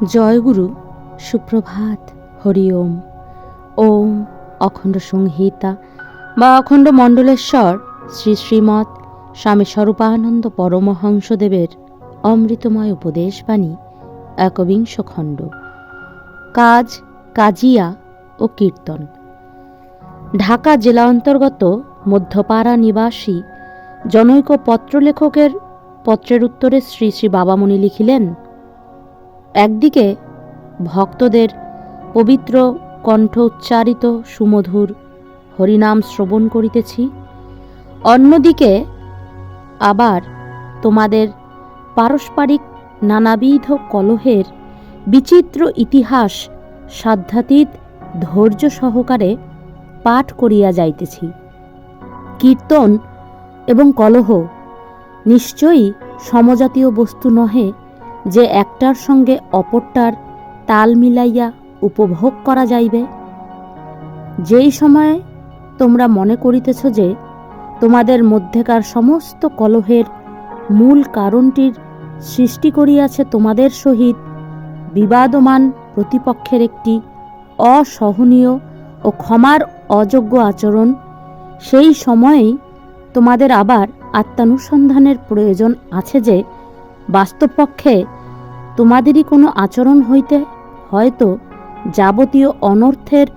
জয়গুরু, সুপ্রভাত, হরি ওম। ওম অখণ্ড সংহিতা বা অখণ্ড মণ্ডলেশ্বর শ্রী শ্রীমৎ স্বামী স্বরূপানন্দ পরমহংসদেবের অমৃতময় উপদেশবাণী, একবিংশ খণ্ড। কাজ, কাজিয়া ও কীর্তন। ঢাকা জেলা অন্তর্গত মধ্যপাড়া নিবাসী জনৈক পত্রলেখকের পত্রের উত্তরে শ্রী শ্রী বাবামণি লিখিলেন, একদিকে ভক্তদের পবিত্র কণ্ঠ উচ্চারিত সুমধুর হরিনাম শ্রবণ করিতেছি, অন্যদিকে আবার তোমাদের পারস্পরিক নানাবিধ কলহের বিচিত্র ইতিহাস সাধ্যাতীত ধৈর্য সহকারে পাঠ করিয়া যাইতেছি। কীর্তন এবং কলহ নিশ্চয়ই সমজাতীয় বস্তু নহে যে একটার সঙ্গে অপরটার তাল মিলাইয়া উপভোগ করা যাইবে। যেই সময়ে তোমরা মনে করিতেছ যে তোমাদের মধ্যেকার সমস্ত কলহের মূল কারণটির সৃষ্টি করিয়াছে তোমাদের সহিত বিবাদমান প্রতিপক্ষের একটি অসহনীয় ও ক্ষমার অযোগ্য আচরণ, সেই সময়েই তোমাদের আবার আত্মানুসন্ধানের প্রয়োজন আছে যে বাস্তবপক্ষে তোমাদেরই কোনো আচরণ হইতে হয়তো যাবতীয় অনর্থের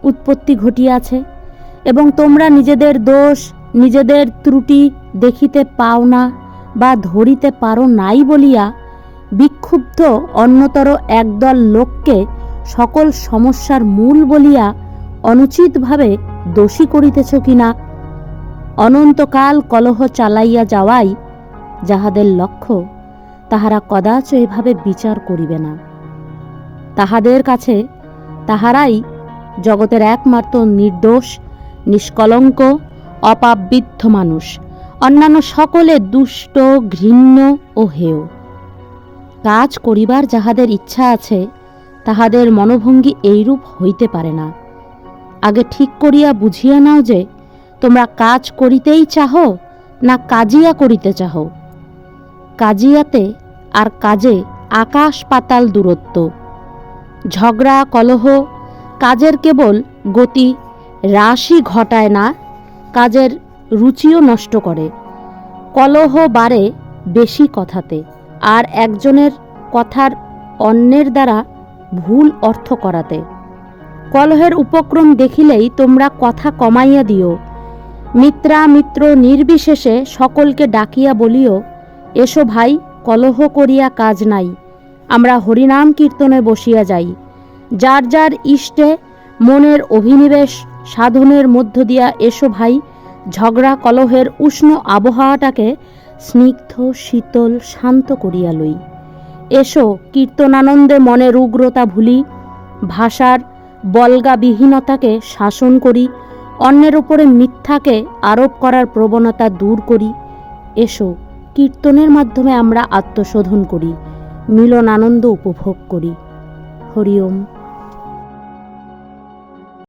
উৎপত্তি ঘটিয়াছে এবং তোমরা নিজেদের দোষ, নিজেদের ত্রুটি দেখিতে পাও না বা ধরিতে পারো নাই বলিয়া বিক্ষুব্ধ অন্যতর একদল লোককে সকল সমস্যার মূল বলিয়া অনুচিতভাবে দোষী করিতেছ কিনা। অনন্তকাল কলহ চালাইয়া যাওয়াই যাহাদের লক্ষ্য, তাহারা কদাচ এভাবে বিচার করিবে না। তাহাদের কাছে তাহারাই জগতের একমাত্র নির্দোষ, নিষ্কলঙ্ক, অপাপবিদ্ধ মানুষ, অন্যান্য সকলে দুষ্ট, ঘৃণ্য ও হেয়। কাজ করিবার যাহাদের ইচ্ছা আছে তাহাদের মনোভঙ্গি এইরূপ হইতে পারে না। আগে ঠিক করিয়া বুঝিয়া নাও যে তোমরা কাজ করিতেই চাহ না কাজিয়া করিতে চাহ। কাজিয়াতে আর কাজে আকাশ পাতাল দূরত্ব। ঝগড়া কলহ কাজের কেবল গতি হ্রাসই ঘটায় না, কাজের রুচিও নষ্ট করে। কলহ বাড়ে বেশি কথাতে, আর একজনের কথার অন্যের দ্বারা ভুল অর্থ করাতে। কলহের উপক্রম দেখিলেই তোমরা কথা কমাইয়া দিও। মিত্রামিত্র নির্বিশেষে সকলকে ডাকিয়া বলিও, এসো ভাই, কলহ করিয়া কাজ নাই, আমরা হরিনাম কীর্তনে বসিয়া যাই। যার যার ইষ্টে মনের অভিনিবেশ সাধনের মধ্য দিয়া এসো ভাই, ঝগড়া কলহের উষ্ণ আবহাওয়াটাকে স্নিগ্ধ শীতল শান্ত করিয়া লই। এসো কীর্তনানন্দে মনের উগ্রতা ভুলি, ভাষার বল্গাবিহীনতাকে শাসন করি, অন্যের উপরে মিথ্যাকে আরোপ করার প্রবণতা দূর করি। এসো কীর্তনের মাধ্যমে আমরা আত্মশোধন করি, মিলন আনন্দ উপভোগ করি। হরি ওম।